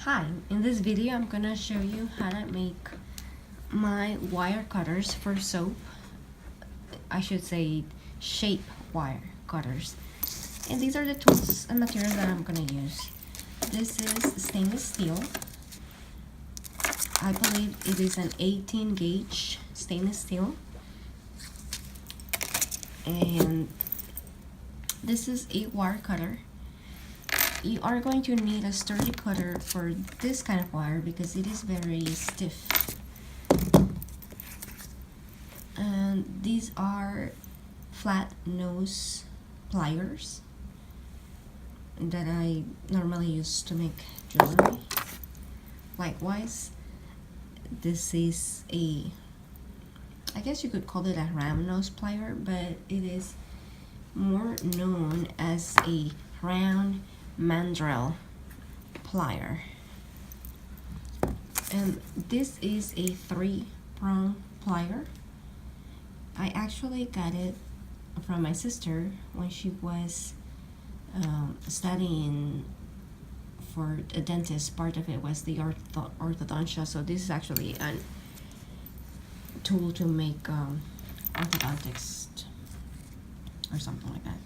Hi, in this video I'm gonna show you how to make my wire cutters for soap. I should say shape wire cutters. And these are the tools and materials that I'm gonna use. This is stainless steel. I believe it is an 18 gauge stainless steel. And this is a wire cutter. You are going to need a sturdy cutter for this kind of wire because it is very stiff. And these are flat nose pliers that I normally use to make jewelry. Likewise, this is I guess you could call it a round nose plier, but it is more known as a round mandrel plier. And this is a 3-prong plier. I actually got it from my sister when she was studying for a dentist. Part of it was the orthodontia, so this is actually a tool to make orthodontics or something like that.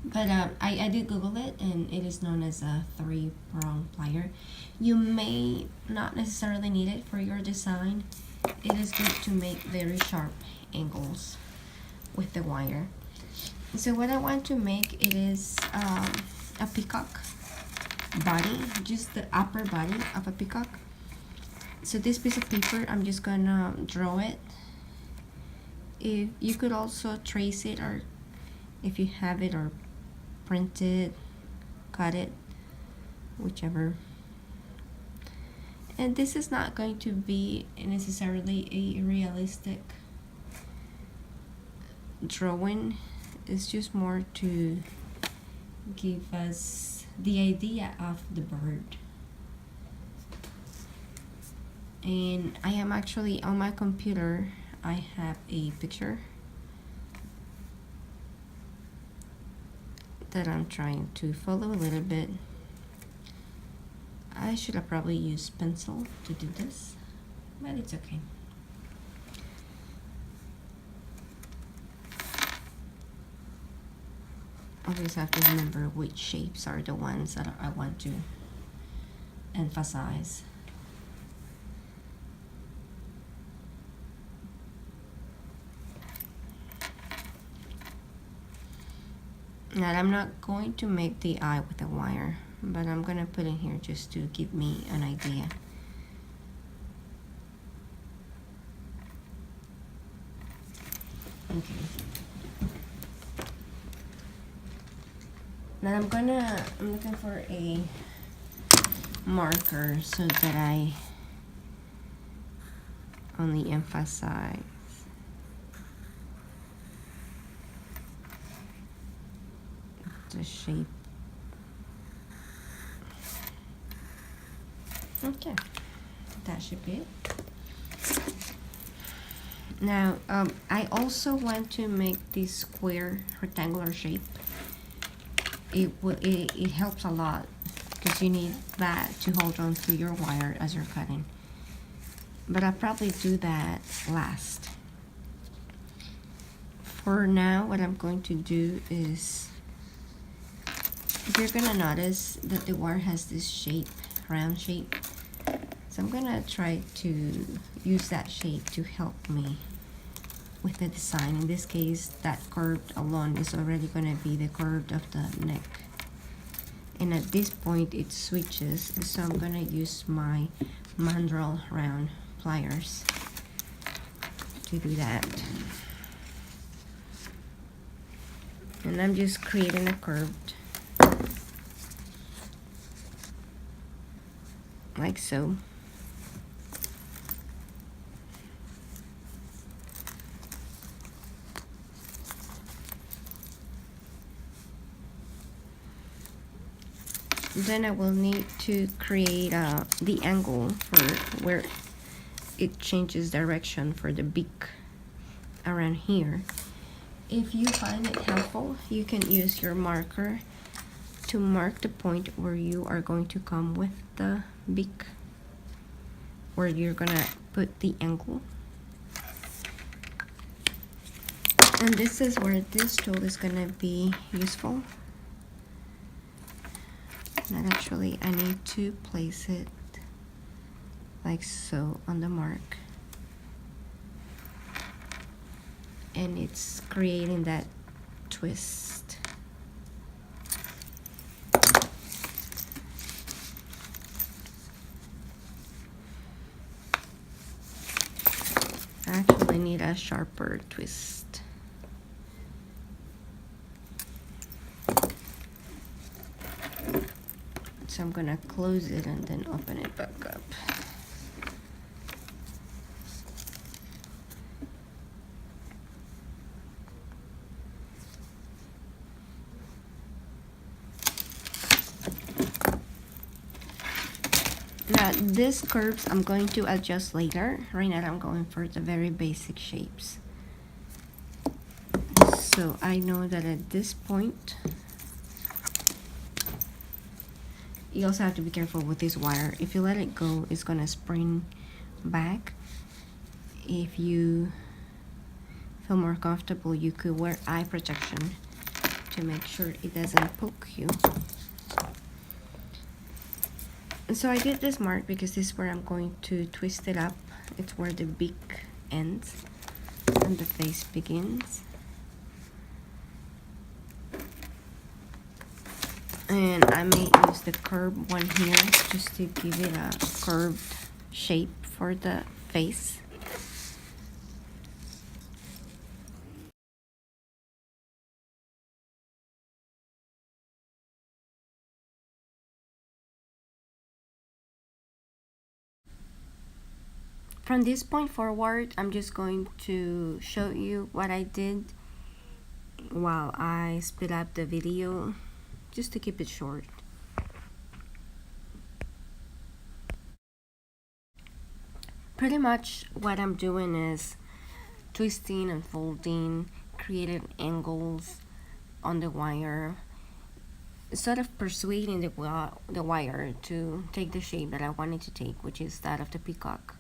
But I did Google it, and it is known as a 3-prong plier. You may not necessarily need it for your design. It is good to make very sharp angles with the wire. So what I want to make, it is a peacock body, just the upper body of a peacock. So this piece of paper, I'm just gonna draw it. If you could also trace it, or if you have it, or print it, cut it, whichever. And this is not going to be necessarily a realistic drawing. It's just more to give us the idea of the bird. And I am actually on my computer, I have a picture that I'm trying to follow a little bit. I should have probably used pencil to do this, but it's okay. Always have to remember which shapes are the ones that I want to emphasize. Now I'm not going to make the eye with the wire, but I'm gonna put it here just to give me an idea. Okay. Now I'm looking for a marker so that I only emphasize the shape. Okay, that should be it. Now I also want to make this square rectangular shape. It helps a lot because you need that to hold on to your wire as you're cutting. But I'll probably do that last. For now, what I'm going to do is, you're gonna notice that the wire has this shape, round shape. So I'm gonna try to use that shape to help me with the design. In this case, that curved alone is already gonna be the curve of the neck. And at this point it switches, so I'm gonna use my mandrel round pliers to do that. And I'm just creating a curved, like so. Then I will need to create the angle for where it changes direction for the beak around here. If you find it helpful, you can use your marker to mark the point where you are going to come with the beak where you're gonna put the angle. And this is where this tool is gonna be useful. And actually I need to place it like so on the mark. And it's creating that twist. I actually need a sharper twist. So I'm gonna close it and then open it back up. Now these curves I'm going to adjust later. Right now I'm going for the very basic shapes. So I know that at this point, you also have to be careful with this wire. If you let it go, it's gonna spring back. If you feel more comfortable, you could wear eye protection to make sure it doesn't poke you. And so I did this mark because this is where I'm going to twist it up. It's where the beak ends and the face begins. And I may use the curved one here just to give it a curved shape for the face. From this point forward, I'm just going to show you what I did while I speed up the video, just to keep it short. Pretty much what I'm doing is twisting and folding, creating angles on the wire, sort of persuading the wire to take the shape that I wanted to take, which is that of the peacock.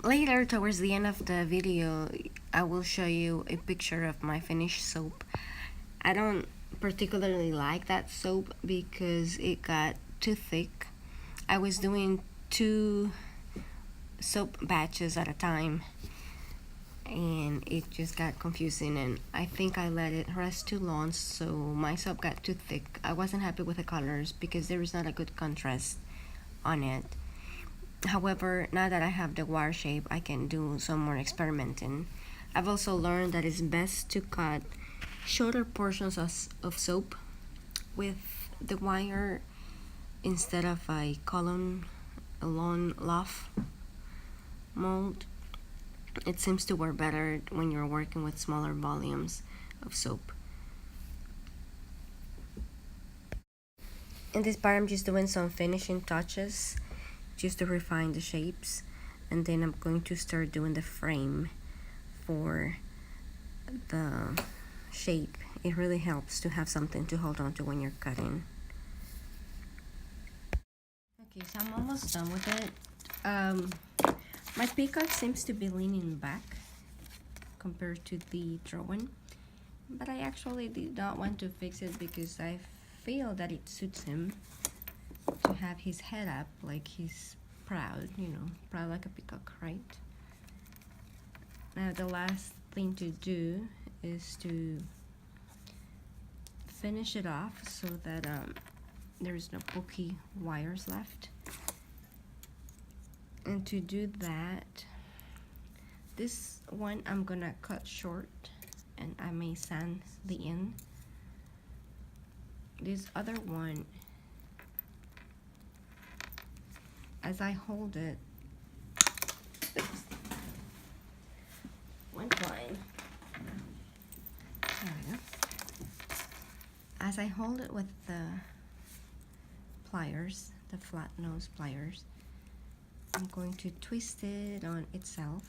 Later, towards the end of the video, I will show you a picture of my finished soap. I don't particularly like that soap because it got too thick. I was doing 2 soap batches at a time and it just got confusing, and I think I let it rest too long, so my soap got too thick. I wasn't happy with the colors because there is not a good contrast on it. However, now that I have the wire shape, I can do some more experimenting. I've also learned that it's best to cut shorter portions of soap with the wire instead of a long loaf mold. It seems to work better when you're working with smaller volumes of soap. In this part, I'm just doing some finishing touches just to refine the shapes, and then I'm going to start doing the frame for the shape. It really helps to have something to hold on to when you're cutting. Okay, so I'm almost done with it. My peacock seems to be leaning back compared to the drawing, but I actually did not want to fix it because I feel that it suits him to have his head up like he's proud, proud like a peacock, right? Now the last thing to do is to finish it off so that there is no pokey wires left. And to do that, this one I'm gonna cut short and I may sand the end. This other one, as I hold it, one line. There we go. As I hold it with the pliers, the flat nose pliers, I'm going to twist it on itself,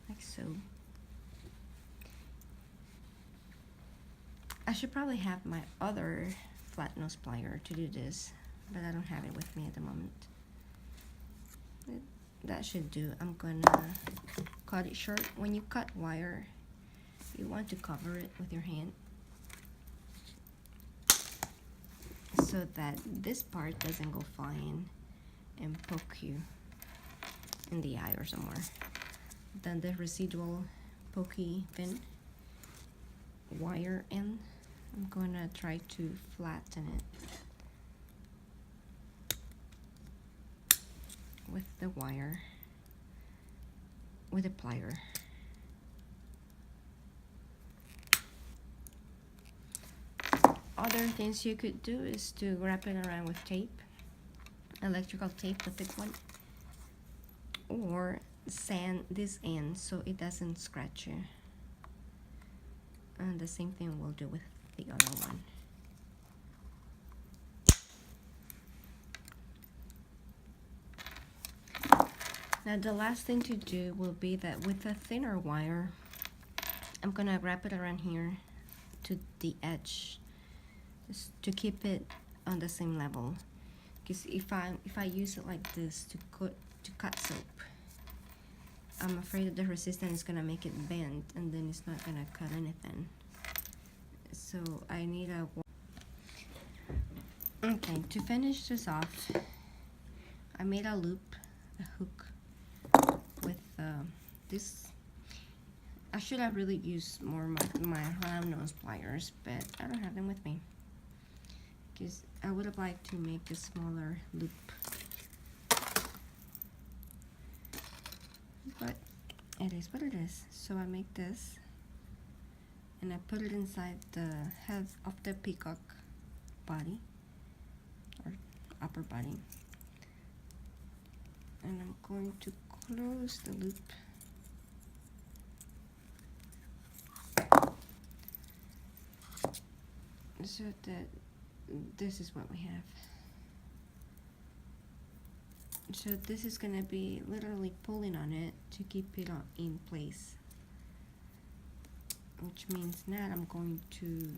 like so. I should probably have my other flat nose plier to do this, but I don't have it with me at the moment. That should do. I'm gonna cut it short. When you cut wire, you want to cover it with your hand so that this part doesn't go flying and poke you in the eye or somewhere. Then the residual pokey pin wire end, I'm gonna try to flatten it with the wire, with a plier. Other things you could do is to wrap it around with tape, electrical tape, the thick one, or sand this end so it doesn't scratch you. And the same thing we'll do with the other one. Now the last thing to do will be that with a thinner wire, I'm gonna wrap it around here to the edge, just to keep it on the same level. Because if I use it like this to cut soap, I'm afraid that the resistance is gonna make it bend, and then it's not gonna cut anything. So I need a. Okay, to finish this off, I made a loop, a hook with this. I should have really used more my round nose pliers, but I don't have them with me because I would have liked to make a smaller loop. But it is what it is. So I make this and I put it inside the head of the peacock body or upper body, and I'm going to close the loop so that this is what we have. So this is gonna be literally pulling on it to keep it in place, which means now I'm going to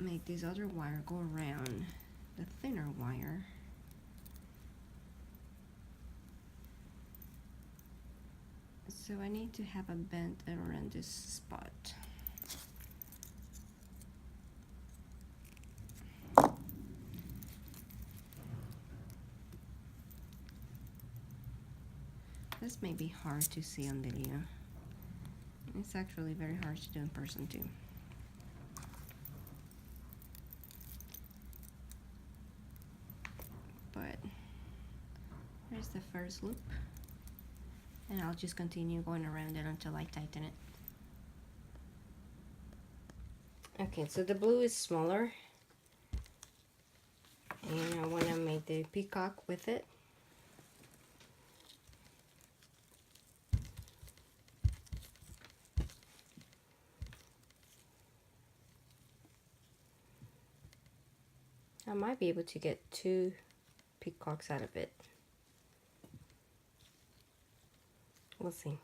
make this other wire go around the thinner wire. So I need to have a bend around this spot. This may be hard to see on video. It's actually very hard to do in person too. But here's the first loop, and I'll just continue going around it until I tighten it. Okay, so the blue is smaller, and I want to make the peacock with it. I might be able to get 2 peacocks out of it. We'll see.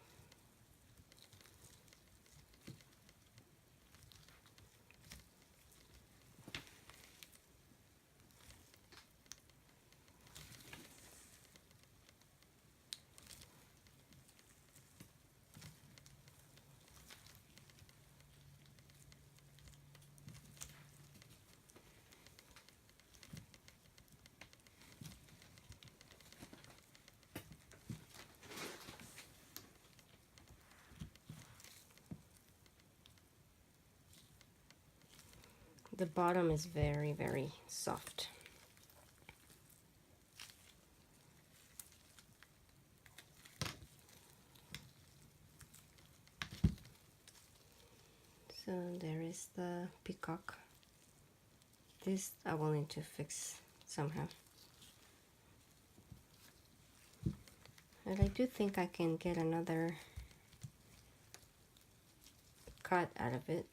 The bottom is very, very soft. So there is the peacock. This I will need to fix somehow. But I do think I can get another cut out of it.